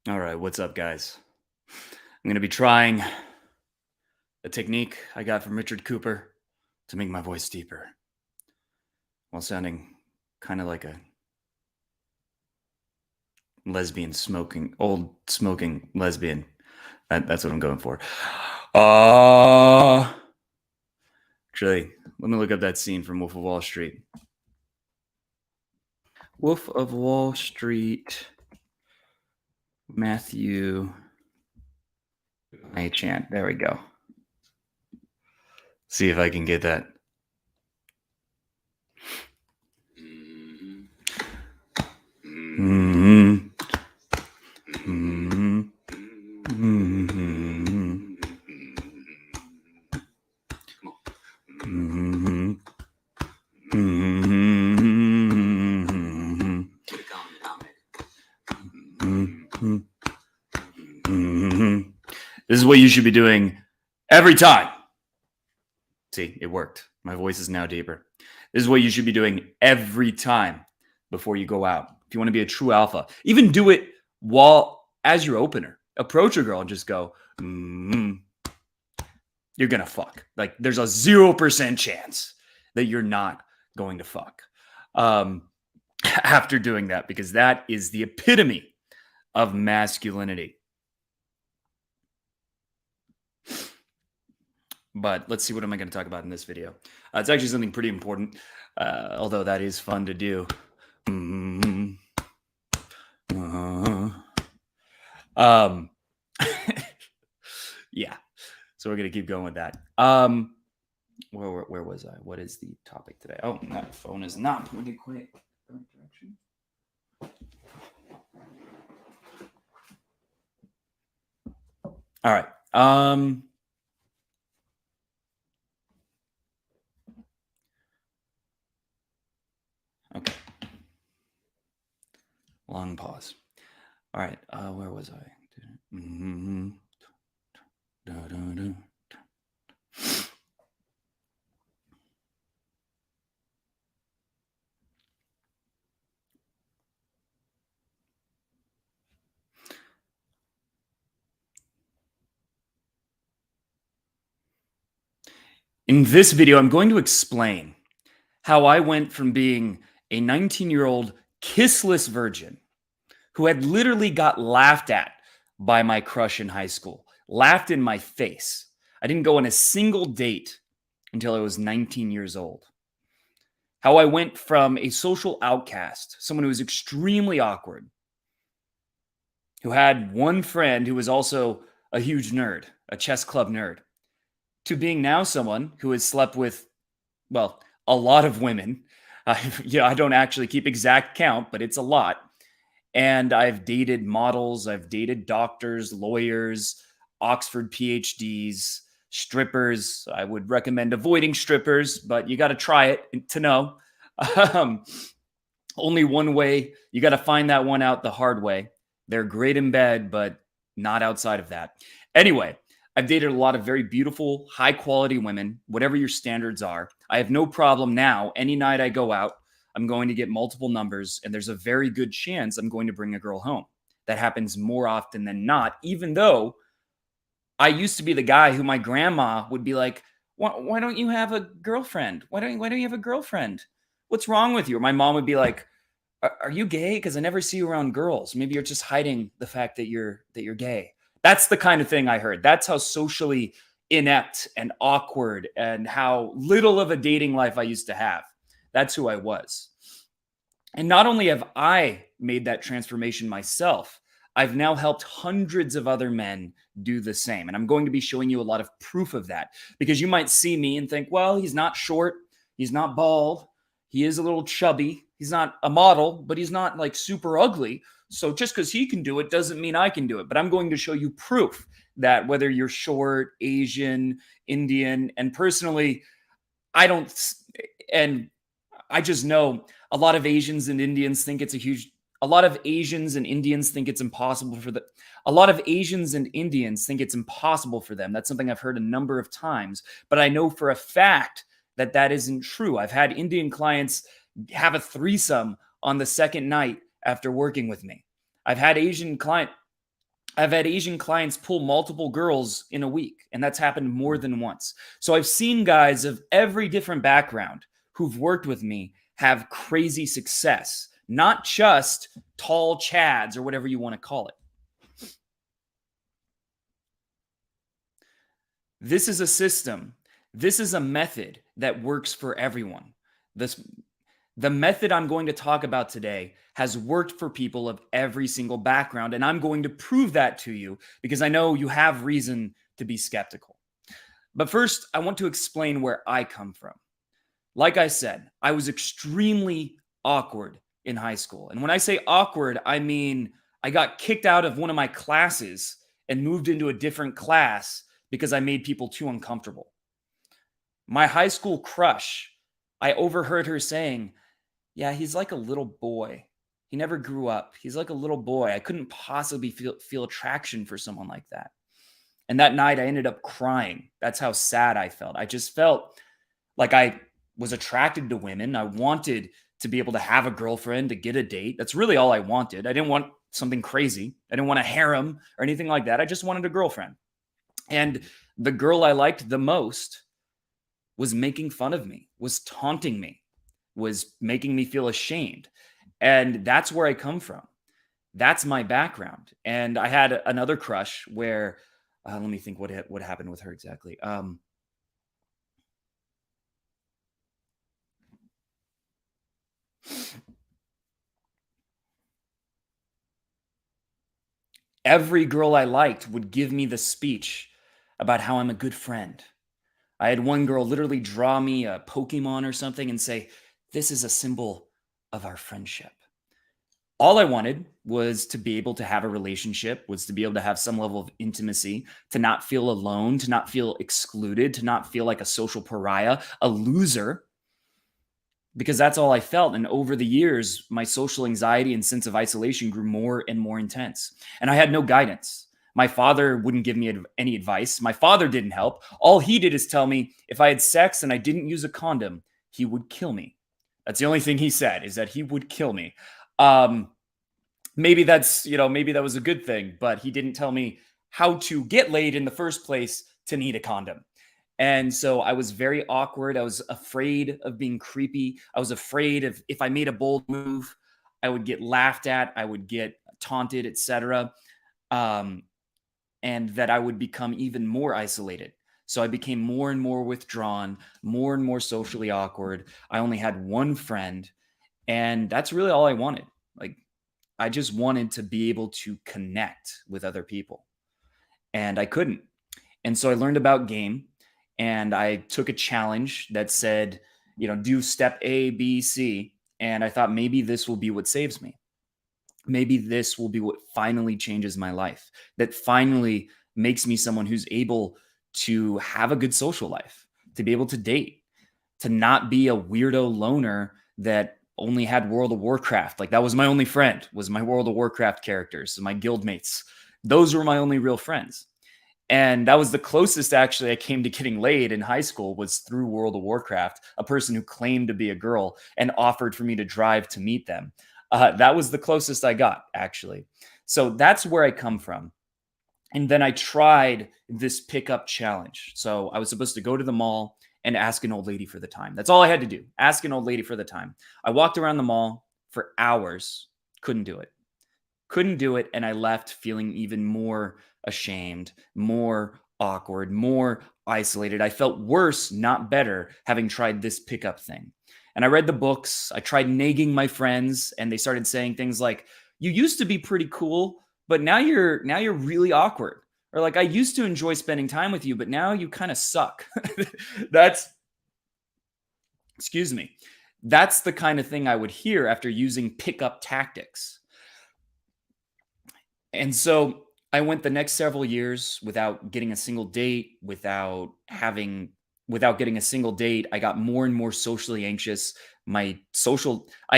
All right, what's up, guys? I'm going to be trying a technique I got from Richard Cooper to make my voice deeper while sounding kind of like a old smoking lesbian. That's what I'm going for. Actually, let me look up that scene from Wolf of Wall Street. Wolf of Wall Street, Matthew chant. There we go. See if I can get that. Mm-hmm. Mm-hmm. Mm-hmm. Mm-hmm. Mm-hmm. Mm-hmm. This is what you should be doing every time. See, it worked. My voice is now deeper. This is what you should be doing every time before you go out. If you want to be a true alpha, even do it as your opener. Approach a girl and just go, you're going to fuck. Like, there's a 0% chance that you're not going to fuck after doing that, because that is the epitome of masculinity. But let's see, what am I going to talk about in this video? It's actually something pretty important, although that is fun to do. Yeah, so we're going to keep going with that. Where was I? What is the topic today? Oh, my phone is not pointing quite the right direction. All right. Okay. Long pause. All right. Where was I? In this video, I'm going to explain how I went from being a 19-year-old kissless virgin who had literally got laughed at by my crush in high school, laughed in my face. I didn't go on a single date until I was 19 years old. How I went from a social outcast, someone who was extremely awkward, who had one friend who was also a huge nerd, a chess club nerd, to being now someone who has slept with, well, a lot of women. I don't actually keep exact count, but it's a lot. And I've dated models, I've dated doctors, lawyers, Oxford PhDs, strippers. I would recommend avoiding strippers, but you got to try it to know. Only one way. You got to find that one out the hard way. They're great in bed, but not outside of that. Anyway, I've dated a lot of very beautiful, high quality women, whatever your standards are. I have no problem now. Any night I go out, I'm going to get multiple numbers, and there's a very good chance I'm going to bring a girl home. That happens more often than not, even though I used to be the guy who my grandma would be like, why don't you have a girlfriend? Why don't you have a girlfriend? What's wrong with you? Or my mom would be like, are you gay? Because I never see you around girls. Maybe you're just hiding the fact that you're gay. That's the kind of thing I heard. That's how socially inept and awkward and how little of a dating life I used to have. That's who I was. And not only have I made that transformation myself, I've now helped hundreds of other men do the same. And I'm going to be showing you a lot of proof of that, because you might see me and think, well, he's not short, he's not bald, he is a little chubby, he's not a model, but he's not like super ugly. So just because he can do it doesn't mean I can do it. But I'm going to show you proof that whether you're short, Asian, Indian, and personally, I don't, and I just know a lot of Asians and Indians think it's a lot of Asians and Indians think it's impossible for them. A lot of Asians and Indians think it's impossible for them. That's something I've heard a number of times, but I know for a fact that that isn't true. I've had Indian clients have a threesome on the second night after working with me. I've had Asian client. I've had Asian clients pull multiple girls in a week, and that's happened more than once. So I've seen guys of every different background who've worked with me have crazy success, not just tall Chads or whatever you want to call it. This is a system. This is a method that works for everyone. This The method I'm going to talk about today has worked for people of every single background, and I'm going to prove that to you because I know you have reason to be skeptical. But first, I want to explain where I come from. Like I said, I was extremely awkward in high school. And when I say awkward, I mean I got kicked out of one of my classes and moved into a different class because I made people too uncomfortable. My high school crush, I overheard her saying, "Yeah, he's like a little boy. He never grew up. He's like a little boy. I couldn't possibly feel attraction for someone like that." And that night I ended up crying. That's how sad I felt. I just felt like I was attracted to women. I wanted to be able to have a girlfriend, to get a date. That's really all I wanted. I didn't want something crazy. I didn't want a harem or anything like that. I just wanted a girlfriend. And the girl I liked the most was making fun of me, was taunting me, was making me feel ashamed. And that's where I come from. That's my background. And I had another crush where, let me think what happened with her exactly. Every girl I liked would give me the speech about how I'm a good friend. I had one girl literally draw me a Pokemon or something and say, "This is a symbol of our friendship." All I wanted was to be able to have a relationship, was to be able to have some level of intimacy, to not feel alone, to not feel excluded, to not feel like a social pariah, a loser, because that's all I felt. And over the years, my social anxiety and sense of isolation grew more and more intense. And I had no guidance. My father wouldn't give me any advice. My father didn't help. All he did is tell me if I had sex and I didn't use a condom, he would kill me. That's the only thing he said, is that he would kill me. Um, Maybe maybe that was a good thing, but he didn't tell me how to get laid in the first place to need a condom. And so I was very awkward. I was afraid of being creepy. I was afraid of if I made a bold move, I would get laughed at, I would get taunted, etc. Um, and that I would become even more isolated. So I became more and more withdrawn, more and more socially awkward. I only had one friend, and that's really all I wanted. Like, I just wanted to be able to connect with other people, and I couldn't. And so I learned about game, and I took a challenge that said, do step A, B, C. And I thought maybe this will be what saves me. Maybe this will be what finally changes my life, that finally makes me someone who's able to have a good social life, to be able to date, to not be a weirdo loner that only had World of Warcraft. Like, that was my only friend, was my World of Warcraft characters, my guildmates. Those were my only real friends. And that was the closest actually I came to getting laid in high school, was through World of Warcraft, a person who claimed to be a girl and offered for me to drive to meet them. That was the closest I got, actually. So that's where I come from. And then I tried this pickup challenge. So I was supposed to go to the mall and ask an old lady for the time. That's all I had to do. Ask an old lady for the time. I walked around the mall for hours, couldn't do it. Couldn't do it. And I left feeling even more ashamed, more awkward, more isolated. I felt worse, not better, having tried this pickup thing. And I read the books. I tried nagging my friends, and they started saying things like, "You used to be pretty cool, but now you're really awkward." Or like, "I used to enjoy spending time with you, but now you kind of suck." That's Excuse me. That's the kind of thing I would hear after using pickup tactics. And so I went the next several years without getting a single date, without getting a single date. I got more and more socially anxious. I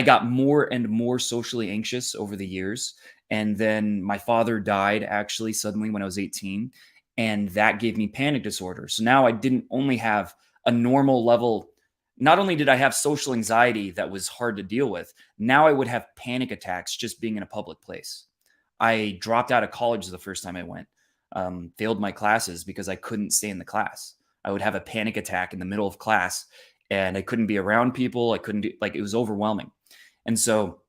got more and more socially anxious over the years. And then my father died actually suddenly when I was 18. And that gave me panic disorder. So now I didn't only have a normal level, not only did I have social anxiety that was hard to deal with, now I would have panic attacks just being in a public place. I dropped out of college the first time I went, failed my classes because I couldn't stay in the class. I would have a panic attack in the middle of class and I couldn't be around people. I couldn't do, like, it was overwhelming. And so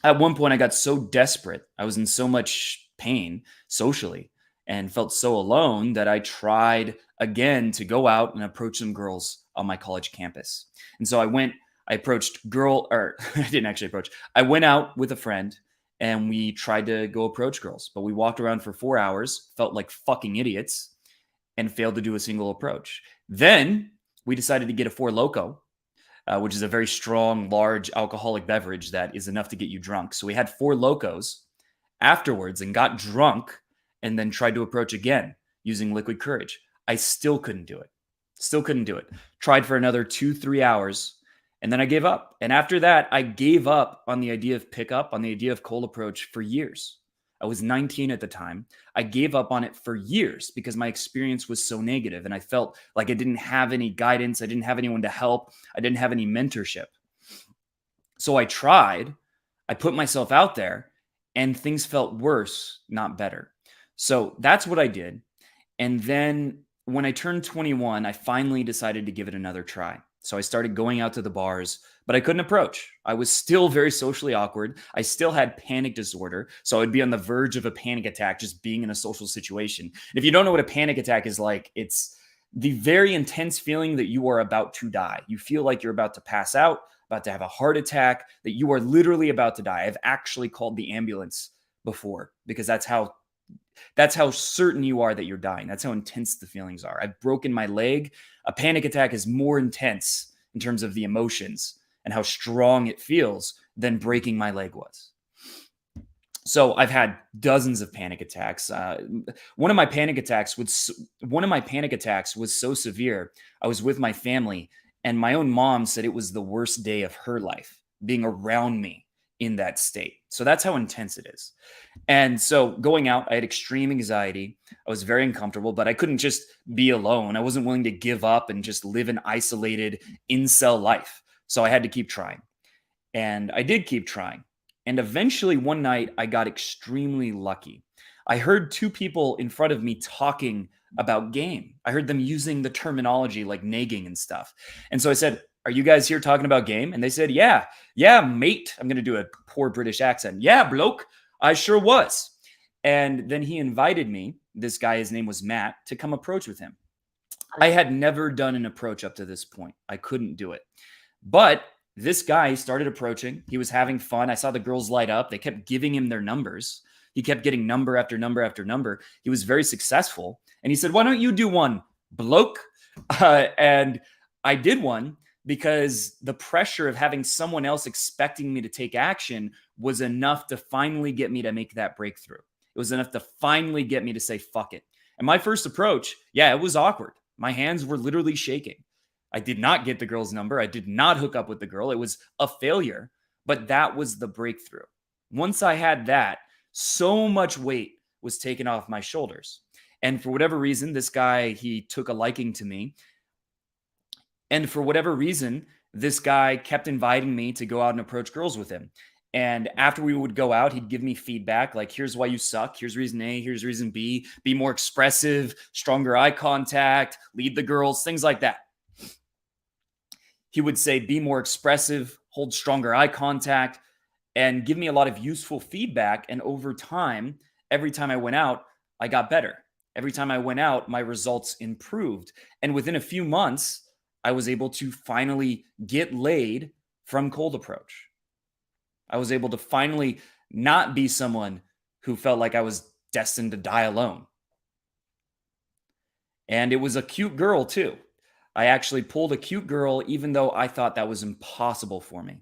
at one point, I got so desperate. I was in so much pain socially and felt so alone that I tried again to go out and approach some girls on my college campus. And so I approached or I didn't actually approach. I went out with a friend and we tried to go approach girls, but we walked around for 4 hours, felt like fucking idiots, and failed to do a single approach. Then we decided to get a Four Loko, which is a very strong, large alcoholic beverage that is enough to get you drunk. So we had Four Lokos afterwards and got drunk and then tried to approach again using liquid courage. I still couldn't do it. Still couldn't do it. Tried for another 2-3 hours and then I gave up. And after that, I gave up on the idea of pickup, on the idea of cold approach for years. I was 19 at the time. I gave up on it for years because my experience was so negative and I felt like I didn't have any guidance. I didn't have anyone to help. I didn't have any mentorship. So I tried, I put myself out there and things felt worse, not better. So that's what I did. And then when I turned 21, I finally decided to give it another try. So I started going out to the bars, but I couldn't approach. I was still very socially awkward. I still had panic disorder. So I would be on the verge of a panic attack just being in a social situation. And if you don't know what a panic attack is like, it's the very intense feeling that you are about to die. You feel like you're about to pass out, about to have a heart attack, that you are literally about to die. I've actually called the ambulance before because that's how certain you are that you're dying. That's how intense the feelings are. I've broken my leg. A panic attack is more intense in terms of the emotions and how strong it feels than breaking my leg was. So I've had dozens of panic attacks. One of my panic attacks was so severe. I was with my family, and my own mom said it was the worst day of her life, being around me in that state. So that's how intense it is. And so going out, I had extreme anxiety. I was very uncomfortable, but I couldn't just be alone. I wasn't willing to give up and just live an isolated incel life. So I had to keep trying. And I did keep trying. And eventually one night I got extremely lucky. I heard two people in front of me talking about game. I heard them using the terminology like negging and stuff. And so I said, "Are you guys here talking about game?" And they said, "Yeah, mate." I'm going to do a poor British accent. "Yeah, bloke, I sure was." And then he invited me, this guy, his name was Matt, to come approach with him. I had never done an approach up to this point. I couldn't do it. But this guy started approaching. He was having fun. I saw the girls light up. They kept giving him their numbers. He kept getting number after number after number. He was very successful. And he said, "Why don't you do one, bloke?" And I did one because the pressure of having someone else expecting me to take action was enough to finally get me to make that breakthrough. It was enough to finally get me to say, fuck it. And my first approach, yeah, it was awkward. My hands were literally shaking. I did not get the girl's number. I did not hook up with the girl. It was a failure, but that was the breakthrough. Once I had that, so much weight was taken off my shoulders. And for whatever reason, this guy, he took a liking to me. And for whatever reason, this guy kept inviting me to go out and approach girls with him. And after we would go out, he'd give me feedback like, "Here's why you suck. Here's reason A. Here's reason B. Be more expressive, stronger eye contact, lead the girls," things like that. He would say, "Be more expressive, hold stronger eye contact," and give me a lot of useful feedback. And over time, every time I went out, I got better. Every time I went out, my results improved. And within a few months, I was able to finally get laid from cold approach. I was able to finally not be someone who felt like I was destined to die alone. And it was a cute girl too. I actually pulled a cute girl, even though I thought that was impossible for me.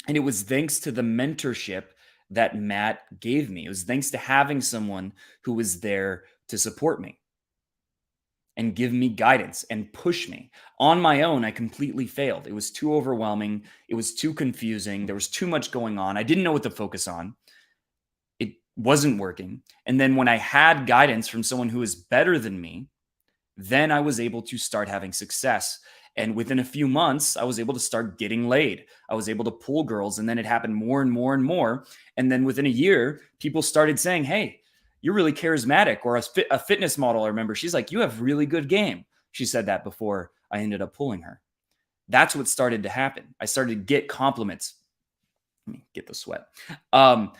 And it was thanks to the mentorship that Matt gave me. It was thanks to having someone who was there to support me and give me guidance and push me. On my own, I completely failed. It was too overwhelming. It was too confusing. There was too much going on. I didn't know what to focus on. It wasn't working. And then when I had guidance from someone who was better than me, then I was able to start having success. And within a few months, I was able to start getting laid. I was able to pull girls, and then it happened more and more and more. And then within a year, people started saying, "Hey, you're really charismatic." Or a fitness model, I remember, she's like, "You have really good game." She said that before I ended up pulling her. That's what started to happen. I started to get compliments. Let me get the sweat. Um,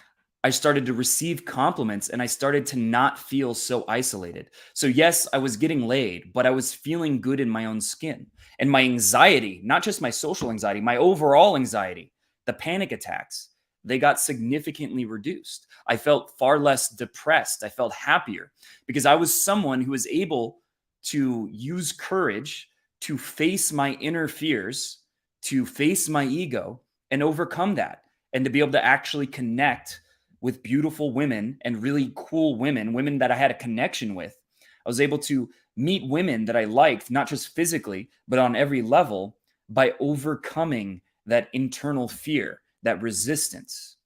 I started to receive compliments, and I started to not feel so isolated. So, yes, I was getting laid, but I was feeling good in my own skin. And my anxiety, not just my social anxiety, my overall anxiety, the panic attacks, they got significantly reduced. I felt far less depressed. I felt happier because I was someone who was able to use courage to face my inner fears, to face my ego, and overcome that, and to be able to actually connect with beautiful women and really cool women, women that I had a connection with. I was able to meet women that I liked, not just physically, but on every level, by overcoming that internal fear, that resistance.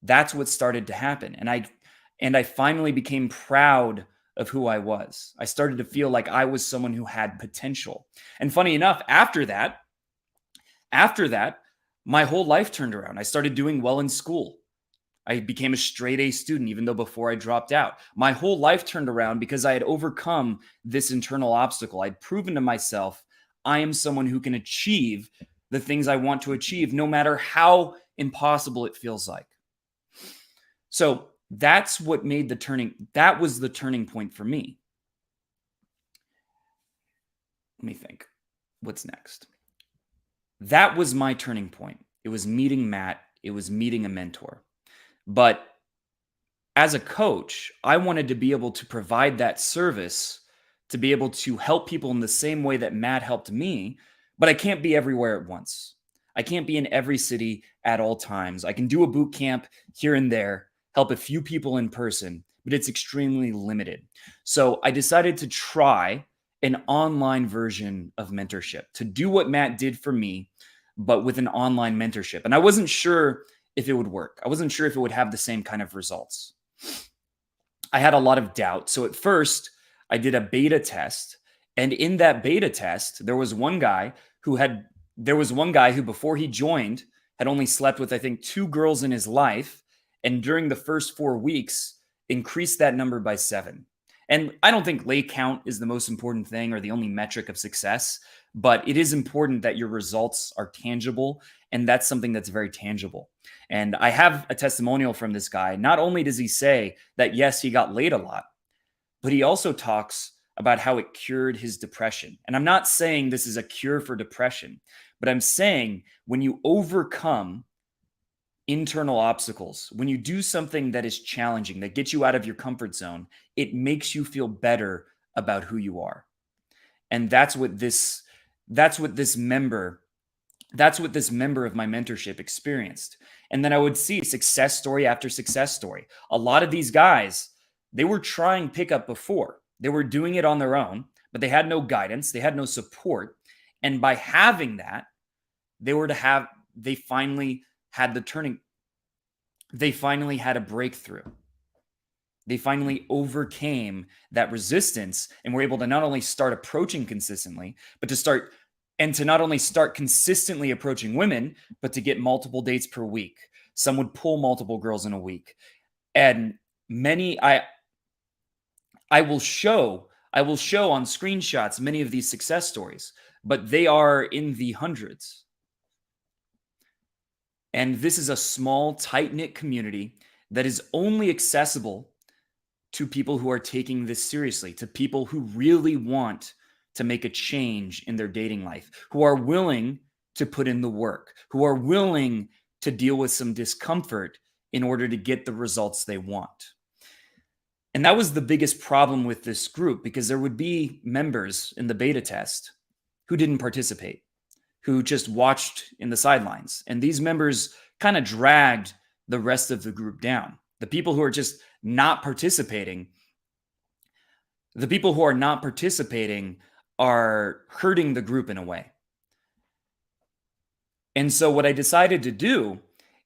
That's what started to happen. And I finally became proud of who I was. I started to feel like I was someone who had potential. And funny enough, after that, my whole life turned around. I started doing well in school. I became a straight A student, even though before I dropped out. My whole life turned around because I had overcome this internal obstacle. I'd proven to myself I am someone who can achieve the things I want to achieve, no matter how impossible it feels like. So that's what made that was the turning point for me. Let me think. What's next? That was my turning point. It was meeting Matt, it was meeting a mentor. But as a coach, I wanted to be able to provide that service, to be able to help people in the same way that Matt helped me, but I can't be everywhere at once. I can't be in every city at all times. I can do a boot camp here and there, help a few people in person, but it's extremely limited. So I decided to try an online version of mentorship, to do what Matt did for me, but with an online mentorship. And I wasn't sure if it would work. I wasn't sure if it would have the same kind of results. I had a lot of doubt. So at first, I did a beta test. And in that beta test, there was one guy who before he joined had only slept with, I think, 2 girls in his life. And during the first 4 weeks, increased that number by 7. And I don't think lay count is the most important thing or the only metric of success, but it is important that your results are tangible. And that's something that's very tangible. And I have a testimonial from this guy. Not only does he say that, yes, he got laid a lot, but he also talks about how it cured his depression. And I'm not saying this is a cure for depression, but I'm saying when you overcome internal obstacles, when you do something that is challenging, that gets you out of your comfort zone, it makes you feel better about who you are. And that's what this member of my mentorship experienced. And then I would see success story after success story. A lot of these guys, they were trying pickup before. They were doing it on their own, but they had no guidance, they had no support. And by having that, they finally had a breakthrough. They finally overcame that resistance and were able to not only start approaching consistently, but to not only start consistently approaching women, but to get multiple dates per week. Some would pull multiple girls in a week. And I will show on screenshots many of these success stories, but they are in the hundreds. And this is a small, tight-knit community that is only accessible to people who are taking this seriously, to people who really want to make a change in their dating life, who are willing to put in the work, who are willing to deal with some discomfort in order to get the results they want. And that was the biggest problem with this group, because there would be members in the beta test who didn't participate, who just watched in the sidelines. And these members kind of dragged the rest of the group down. The people who are just not participating, are hurting the group in a way. And so what I decided to do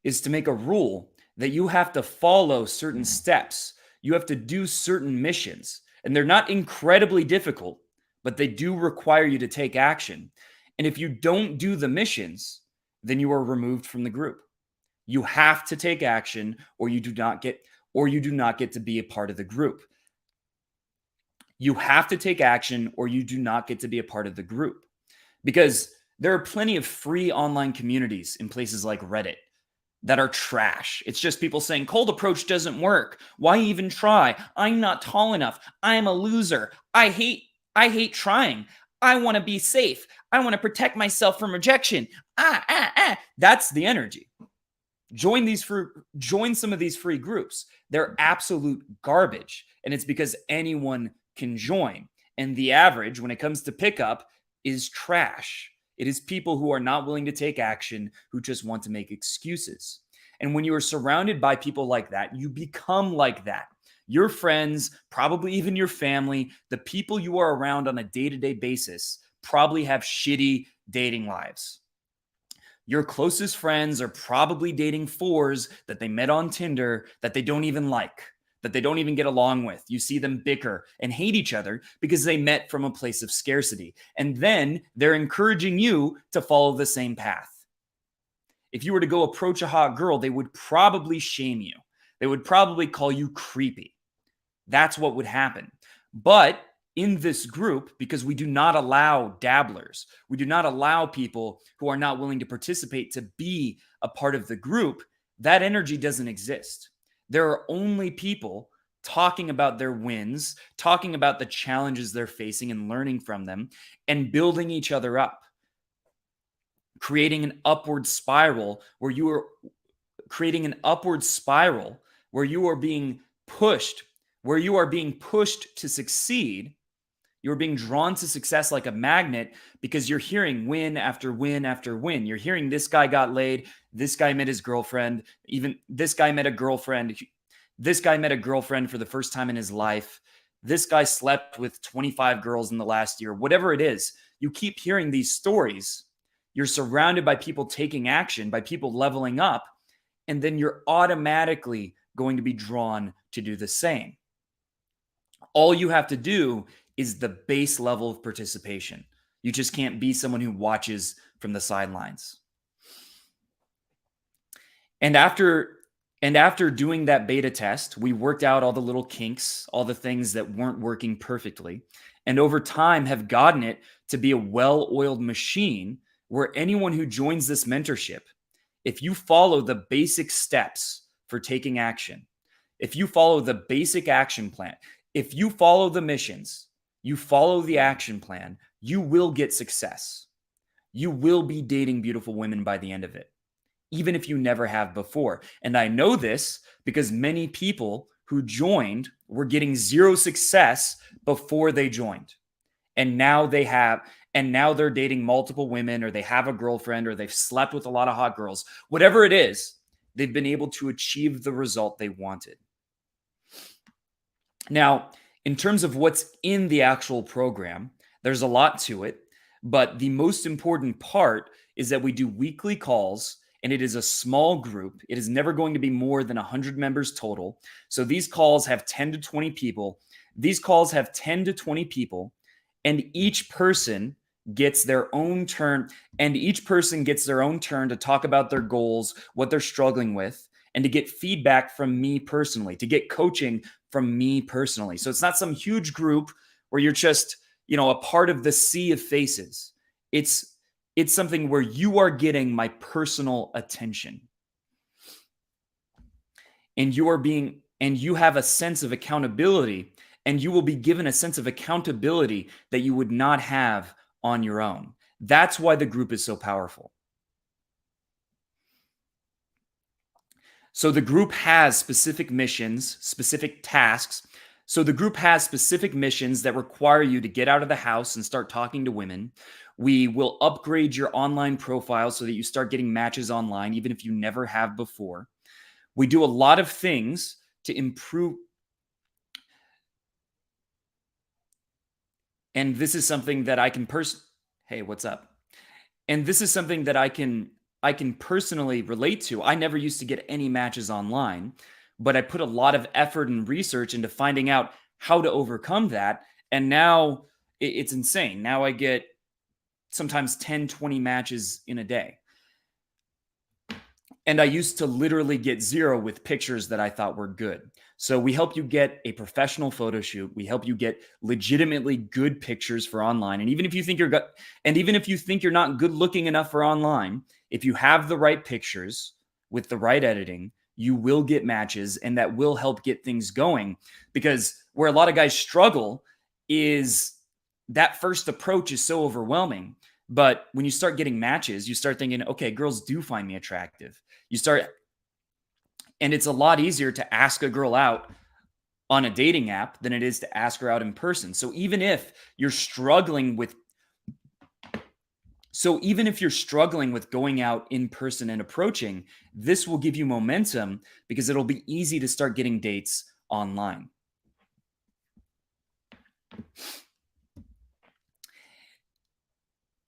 is to make a rule that you have to follow certain steps. You have to do certain missions. And they're not incredibly difficult, but they do require you to take action. And if you don't do the missions, then you are removed from the group. You have to take action or you do not get to be a part of the group. You have to take action or you do not get to be a part of the group. Because there are plenty of free online communities in places like Reddit that are trash. It's just people saying cold approach doesn't work. Why even try? I'm not tall enough. I'm a loser. I hate trying. I want to be safe. I want to protect myself from rejection. That's the energy. Join some of these free groups. They're absolute garbage, and it's because anyone can join. And the average when it comes to pickup is trash. It is people who are not willing to take action, who just want to make excuses. And when you are surrounded by people like that, you become like that. Your friends, probably even your family, the people you are around on a day-to-day basis probably have shitty dating lives. Your closest friends are probably dating fours that they met on Tinder that they don't even like, that they don't even get along with. You see them bicker and hate each other because they met from a place of scarcity. And then they're encouraging you to follow the same path. If you were to go approach a hot girl, they would probably shame you. They would probably call you creepy. That's what would happen. But in this group, because we do not allow dabblers, we do not allow people who are not willing to participate to be a part of the group, that energy doesn't exist. There are only people talking about their wins, talking about the challenges they're facing and learning from them, and building each other up, creating an upward spiral where you are being pushed, to succeed. You're being drawn to success like a magnet because you're hearing win after win after win. You're hearing this guy got laid, this guy met his girlfriend, even this guy met a girlfriend. This guy met a girlfriend for the first time in his life. This guy slept with 25 girls in the last year. Whatever it is, you keep hearing these stories. You're surrounded by people taking action, by people leveling up, and then you're automatically going to be drawn to do the same. All you have to do is the base level of participation. You just can't be someone who watches from the sidelines. And after doing that beta test, we worked out all the little kinks, all the things that weren't working perfectly, and over time have gotten it to be a well-oiled machine where anyone who joins this mentorship, if you follow the basic steps for taking action, if you follow the basic action plan, if you follow the missions, you follow the action plan, you will get success. You will be dating beautiful women by the end of it, even if you never have before. And I know this because many people who joined were getting zero success before they joined. And now they're dating multiple women, or they have a girlfriend, or they've slept with a lot of hot girls. Whatever it is, they've been able to achieve the result they wanted. Now, in terms of what's in the actual program, there's a lot to it, but the most important part is that we do weekly calls, and it is a small group. It is never going to be more than 100 members total. So these calls have 10 to 20 people. And each person gets their own turn, to talk about their goals, what they're struggling with, and to get feedback from me personally, to get coaching from me personally. So it's not some huge group where you're just, a part of the sea of faces. It's something where you are getting my personal attention. And you have a sense of accountability, and you will be given a sense of accountability that you would not have on your own. That's why the group is so powerful. So the group has specific missions, specific tasks. So the group has specific missions that require you to get out of the house and start talking to women. We will upgrade your online profile so that you start getting matches online, even if you never have before. We do a lot of things to improve. And this is something that I can Hey, what's up? And this is something that I can personally relate to. I never used to get any matches online, but I put a lot of effort and research into finding out how to overcome that. And now it's insane. Now I get sometimes 10, 20 matches in a day. And I used to literally get 0 with pictures that I thought were good. So we help you get a professional photo shoot. We help you get legitimately good pictures for online. And even if you think you're not good looking enough for online, if you have the right pictures with the right editing, you will get matches, and that will help get things going. Because where a lot of guys struggle is that first approach is so overwhelming. But when you start getting matches, you start thinking, okay, girls do find me attractive. And it's a lot easier to ask a girl out on a dating app than it is to ask her out in person. So even if you're struggling with going out in person and approaching, this will give you momentum because it'll be easy to start getting dates online.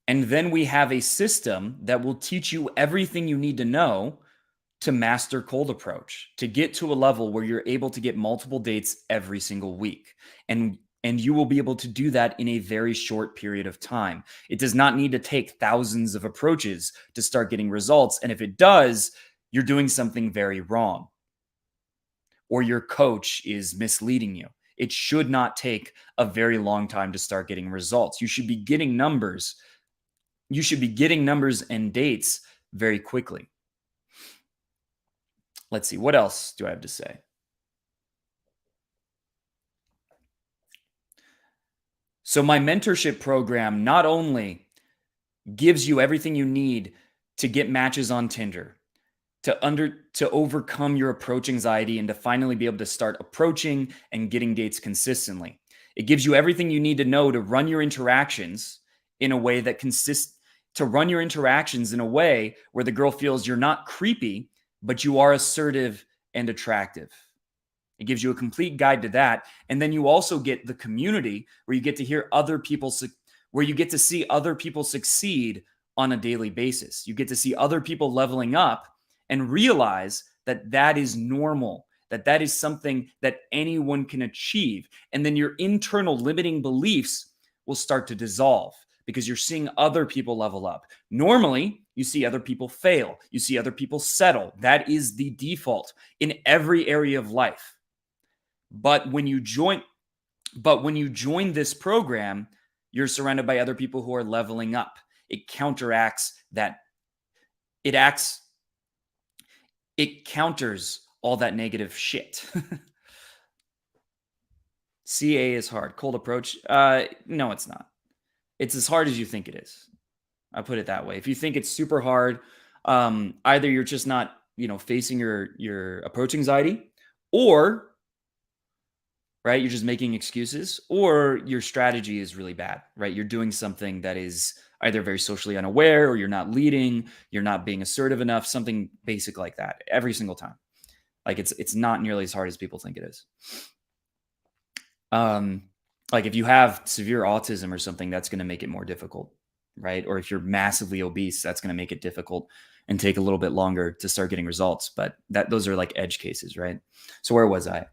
And then we have a system that will teach you everything you need to know to master cold approach, to get to a level where you're able to get multiple dates every single week. And you will be able to do that in a very short period of time. It does not need to take thousands of approaches to start getting results. And if it does, you're doing something very wrong, or your coach is misleading you. It should not take a very long time to start getting results. You should be getting numbers. You should be getting numbers and dates very quickly. Let's see, what else do I have to say? So my mentorship program not only gives you everything you need to get matches on Tinder, to overcome your approach anxiety, and to finally be able to start approaching and getting dates consistently. It gives you everything you need to know to run your interactions in a way that where the girl feels you're not creepy, but you are assertive and attractive. It gives you a complete guide to that. And then you also get the community where you get to hear where you get to see other people succeed on a daily basis. You get to see other people leveling up and realize that that is normal, that is something that anyone can achieve. And then your internal limiting beliefs will start to dissolve because you're seeing other people level up. Normally, you see other people fail. You see other people settle. That is the default in every area of life. But when you join this program, you're surrounded by other people who are leveling up. It counteracts that. It counters all that negative shit. CA is hard. Cold approach? No, it's not. It's as hard as you think it is. I put it that way. If you think it's super hard, either you're just not, facing your approach anxiety, or right, you're just making excuses, or your strategy is really bad, right? You're doing something that is either very socially unaware, or you're not leading, you're not being assertive enough, something basic like that every single time. Like it's not nearly as hard as people think it is. Like if you have severe autism or something, that's going to make it more difficult, right? Or if you're massively obese, that's going to make it difficult and take a little bit longer to start getting results. But those are like edge cases, right? So where was I?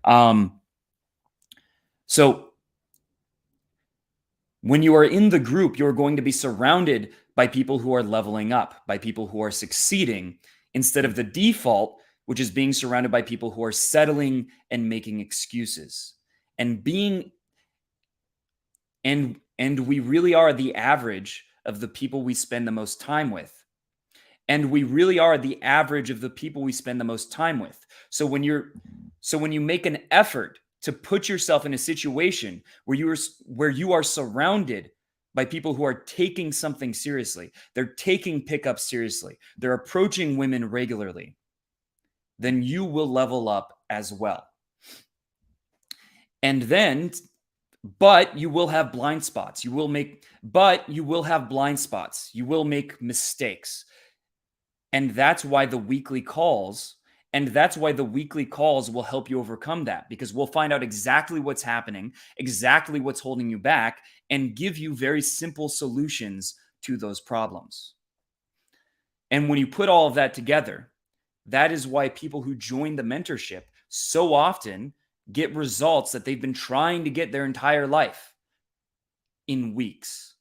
So when you are in the group, you're going to be surrounded by people who are leveling up, by people who are succeeding, instead of the default, which is being surrounded by people who are settling and making excuses. And we really are the average of the people we spend the most time with. And we really are the average of the people we spend the most time with. So when you make an effort to put yourself in a situation where you are surrounded by people who are taking something seriously, they're taking pickups seriously, they're approaching women regularly, then you will level up as well. But you will have blind spots. You will make mistakes. And that's why the weekly calls will help you overcome that, because we'll find out exactly what's happening, exactly what's holding you back, and give you very simple solutions to those problems. And when you put all of that together, that is why people who join the mentorship so often get results that they've been trying to get their entire life in weeks.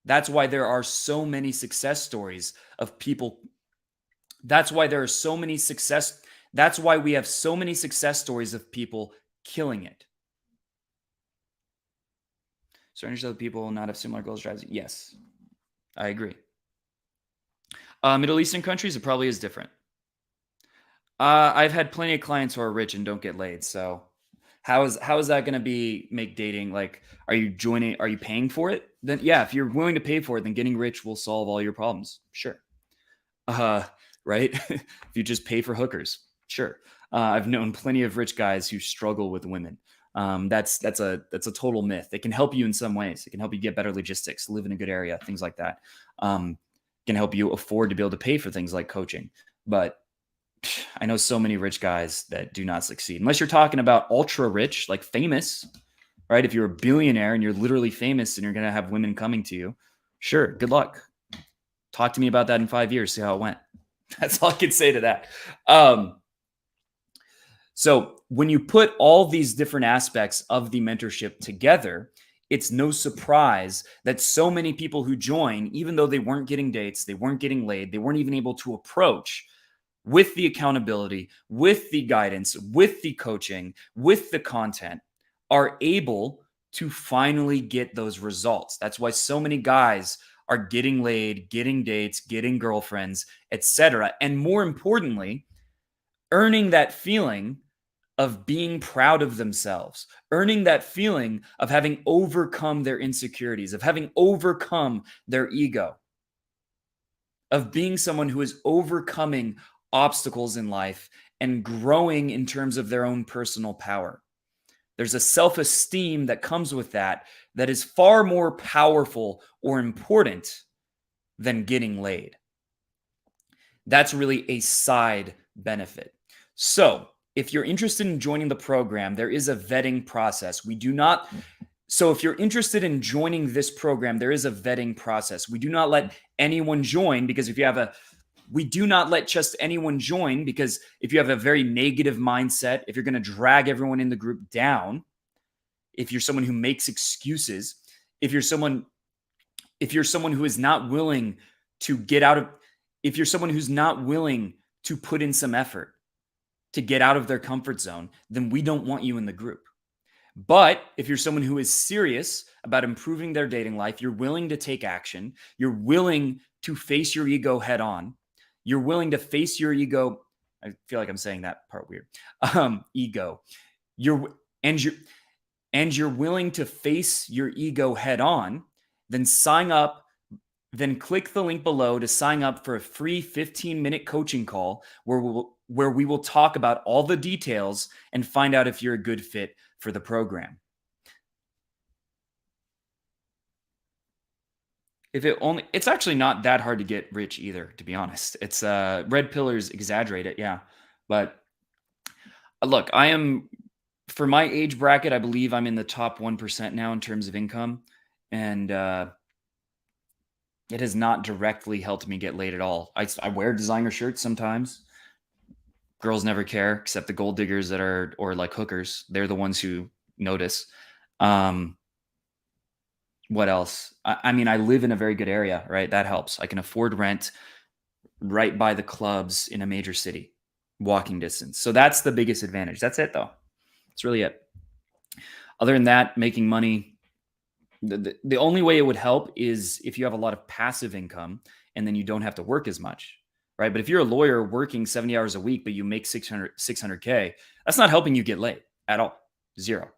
That's why there are so many success stories of people. That's why there are so many success. That's why we have so many success stories of people killing it. Certain other people will not have similar goals, drives. Yes, I agree. Middle Eastern countries, it probably is different. I've had plenty of clients who are rich and don't get laid. So how is that going to be make dating like? Are you joining? Are you paying for it? Then yeah, if you're willing to pay for it, then getting rich will solve all your problems. Sure. Uh, right? If you just pay for hookers, sure. I've known plenty of rich guys who struggle with women. That's a total myth. It can help you in some ways. It can help you get better logistics, live in a good area, things like that. Um, can help you afford to be able to pay for things like coaching. But I know so many rich guys that do not succeed unless you're talking about ultra rich, like famous, right? If you're a billionaire and you're literally famous and you're going to have women coming to you, sure, good luck. Talk to me about that in 5 years, see how it went. That's all I can say to that. So when you put all these different aspects of the mentorship together, it's no surprise that so many people who join, even though they weren't getting dates, they weren't getting laid, they weren't even able to approach with the accountability, with the guidance, with the coaching, with the content, are able to finally get those results. That's why so many guys are getting laid, getting dates, getting girlfriends, etc. And more importantly, earning that feeling of being proud of themselves, earning that feeling of having overcome their insecurities, of having overcome their ego, of being someone who is overcoming obstacles in life and growing in terms of their own personal power. There's a self esteem that comes with that that is far more powerful or important than getting laid. That's really a side benefit. So, if you're interested in joining the program, there is a vetting process. So if you're interested in joining this program, there is a vetting process. We do not let anyone join because we do not let just anyone join because if you have a very negative mindset, if you're going to drag everyone in the group down, if you're someone who makes excuses, if you're someone who is not willing to get out of, if you're someone who's not willing to put in some effort to get out of their comfort zone, then we don't want you in the group. But if you're someone who is serious about improving their dating life, you're willing to take action, you're willing to face your ego head on, you're willing to face your ego. I feel like I'm saying that part weird. Ego. You're willing to face your ego head on, then sign up. Then click the link below to sign up for a free 15-minute coaching call where we will talk about all the details and find out if you're a good fit for the program. It's actually not that hard to get rich either, to be honest. It's red pillars exaggerate it, yeah. But look, for my age bracket, I believe I'm in the top 1% now in terms of income. And it has not directly helped me get laid at all. I wear designer shirts sometimes. Girls never care except the gold diggers or like hookers. They're the ones who notice. What else? I mean, I live in a very good area, right? That helps. I can afford rent right by the clubs in a major city, walking distance. So that's the biggest advantage. That's it, though. That's really it. Other than that, making money, the only way it would help is if you have a lot of passive income and then you don't have to work as much, right? But if you're a lawyer working 70 hours a week, but you make 600K, that's not helping you get laid at all. Zero.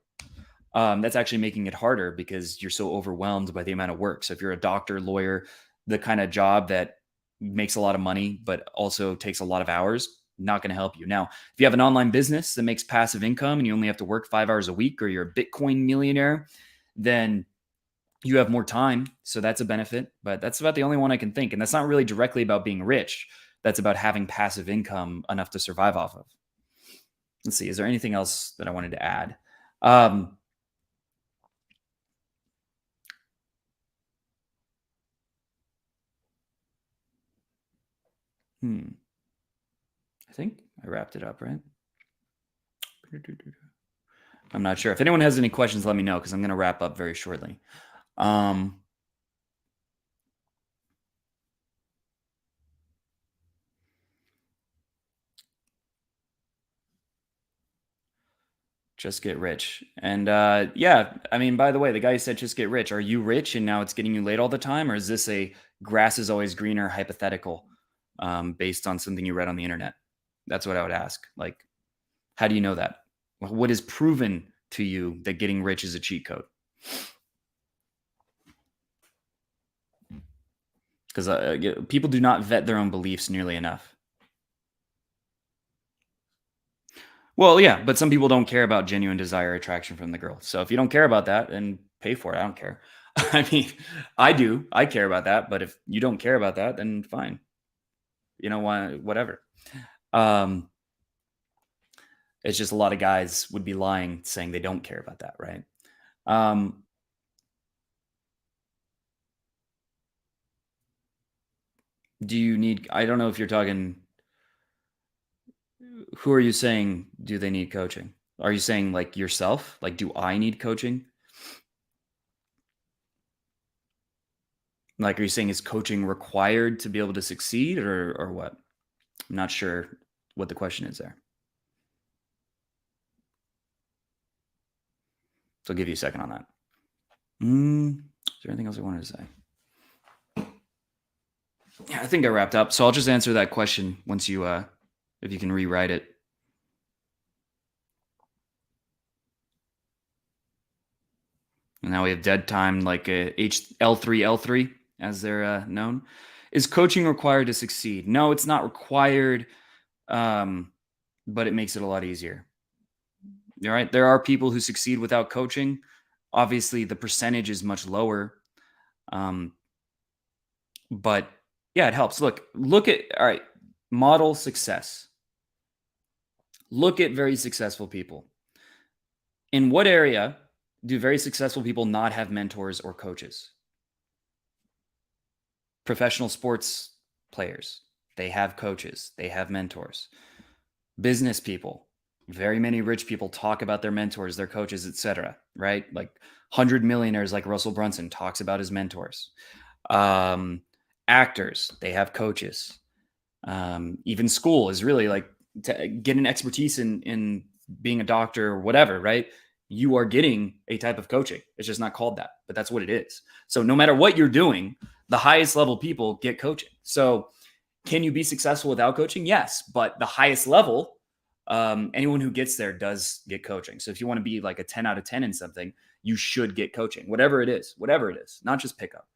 That's actually making it harder because you're so overwhelmed by the amount of work. So if you're a doctor, lawyer, the kind of job that makes a lot of money, but also takes a lot of hours, not going to help you. Now, if you have an online business that makes passive income and you only have to work 5 hours a week, or you're a Bitcoin millionaire, then you have more time. So that's a benefit, but that's about the only one I can think. And that's not really directly about being rich. That's about having passive income enough to survive off of. Let's see. Is there anything else that I wanted to add? I think I wrapped it up, right? I'm not sure. If anyone has any questions, let me know because I'm going to wrap up very shortly. Just get rich. And yeah, I mean, by the way, the guy who said just get rich, are you rich and now it's getting you laid all the time? Or is this a grass is always greener hypothetical based on something you read on the internet? That's what I would ask. Like, how do you know that? What is proven to you that getting rich is a cheat code? Because people do not vet their own beliefs nearly enough. Well, yeah, but some people don't care about genuine desire or attraction from the girl. So if you don't care about that, then pay for it. I don't care. I mean, I do. I care about that. But if you don't care about that, then fine. You know why? Whatever. Um, it's just a lot of guys would be lying saying they don't care about that, right? Um, do you need? I don't know if you're talking. Who are you saying? Do they need coaching? Are you saying like yourself? Like, do I need coaching? Like, are you saying is coaching required to be able to succeed, or what? I'm not sure what the question is there. So I'll give you a second on that. Is there anything else I wanted to say? Yeah, I think I wrapped up. So I'll just answer that question once you, if you can rewrite it. And now we have dead time, like L3, as they're known. Is coaching required to succeed? No, it's not required, but it makes it a lot easier. All right. There are people who succeed without coaching. Obviously, the percentage is much lower. But yeah, it helps. Look at, all right, model success. Look at very successful people. In what area do very successful people not have mentors or coaches? Professional sports players, they have coaches, they have mentors. Business people, very many rich people talk about their mentors, their coaches, etc. Right? Like 100 millionaires like Russell Brunson talks about his mentors. Actors, they have coaches. Even school is really like to get an expertise in being a doctor or whatever, right? You are getting a type of coaching. It's just not called that, but that's what it is. So no matter what you're doing, the highest level people get coaching. So can you be successful without coaching? Yes, but the highest level, anyone who gets there does get coaching. So if you want to be like a 10 out of 10 in something, you should get coaching, whatever it is, not just pickup.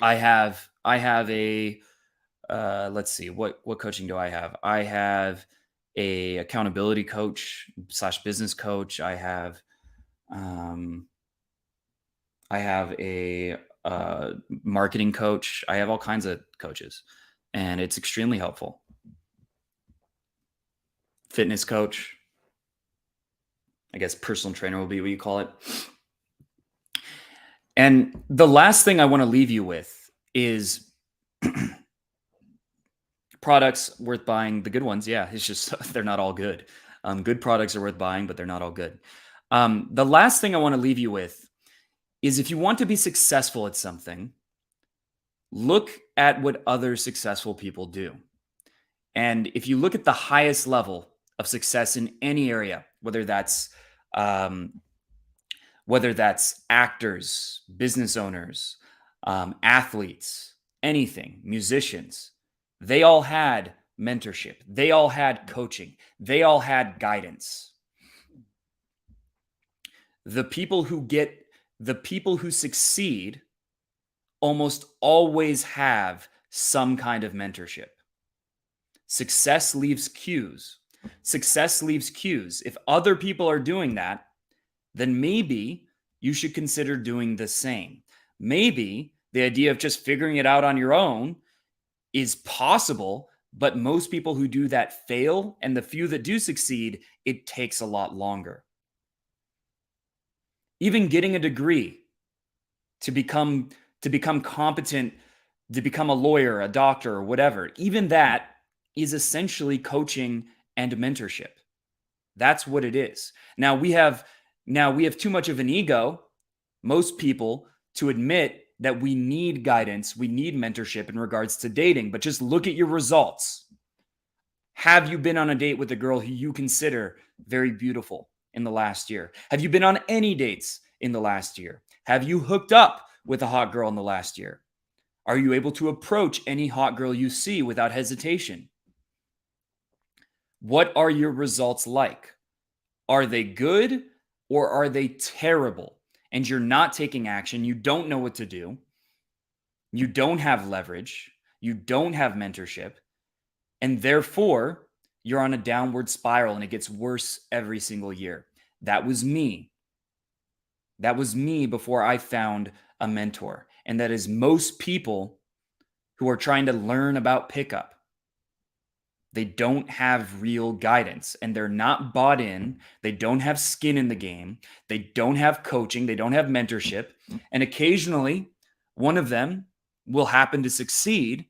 I have a, let's see, what coaching do I have? I have a accountability coach / business coach. I have a marketing coach. I have all kinds of coaches, and it's extremely helpful. Fitness coach, I guess personal trainer will be what you call it. And the last thing I want to leave you with is products worth buying. The good ones, yeah, it's just they're not all good. Good products are worth buying, but they're not all good. The last thing I want to leave you with is if you want to be successful at something, look at what other successful people do. And if you look at the highest level of success in any area, whether that's actors, business owners, athletes, anything, musicians, they all had mentorship. They all had coaching. They all had guidance. The people who succeed almost always have some kind of mentorship. Success leaves cues. If other people are doing that, then maybe you should consider doing the same. Maybe the idea of just figuring it out on your own is possible, but most people who do that fail, and the few that do succeed, it takes a lot longer. Even getting a degree to become competent, to become a lawyer, a doctor, or whatever, even that is essentially coaching and mentorship. That's what it is. Now we have too much of an ego, most people, to admit that we need guidance, we need mentorship in regards to dating, but just look at your results. Have you been on a date with a girl who you consider very beautiful in the last year? Have you been on any dates in the last year? Have you hooked up with a hot girl in the last year? Are you able to approach any hot girl you see without hesitation? What are your results like? Are they good or are they terrible? And you're not taking action. You don't know what to do. You don't have leverage. You don't have mentorship. And therefore, you're on a downward spiral and it gets worse every single year. That was me. That was me before I found a mentor. And that is most people who are trying to learn about pickup. They don't have real guidance and they're not bought in. They don't have skin in the game. They don't have coaching. They don't have mentorship. And occasionally, one of them will happen to succeed,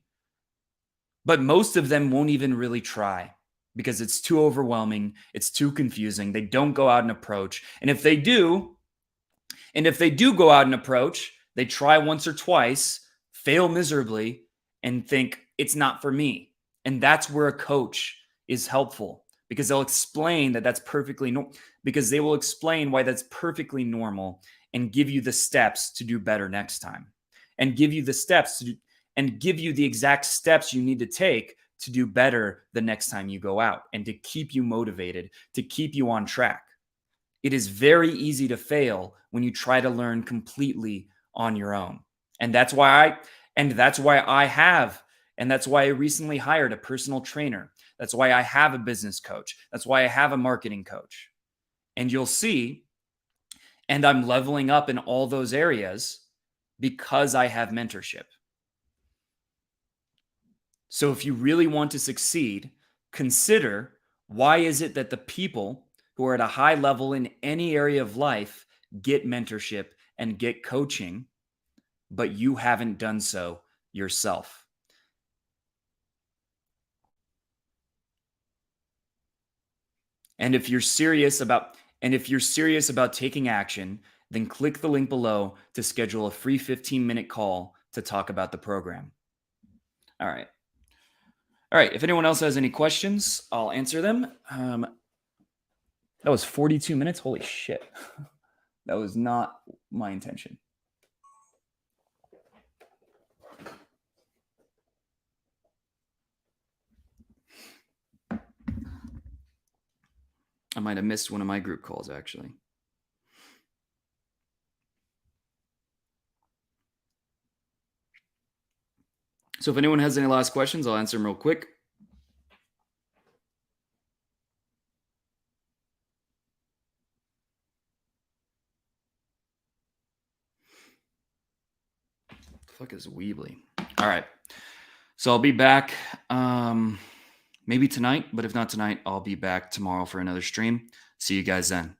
but most of them won't even really try because it's too overwhelming. It's too confusing. They don't go out and approach. And if they do go out and approach, they try once or twice, fail miserably, and think it's not for me. And that's where a coach is helpful because they'll explain that that's perfectly normal, because they will explain why that's perfectly normal and give you the steps to do better next time and give you the steps to do, and give you the exact steps you need to take to do better the next time you go out and to keep you motivated, to keep you on track. It is very easy to fail when you try to learn completely on your own. And that's why I recently hired a personal trainer. That's why I have a business coach. That's why I have a marketing coach. And you'll see, and I'm leveling up in all those areas because I have mentorship. So if you really want to succeed, consider why is it that the people who are at a high level in any area of life get mentorship and get coaching, but you haven't done so yourself. And if you're serious about taking action, then click the link below to schedule a free 15-minute call to talk about the program. All right. If anyone else has any questions, I'll answer them. That was 42 minutes. Holy shit. That was not my intention. I might have missed one of my group calls, actually. So if anyone has any last questions, I'll answer them real quick. The fuck is Weebly? All right. So I'll be back maybe tonight, but if not tonight, I'll be back tomorrow for another stream. See you guys then.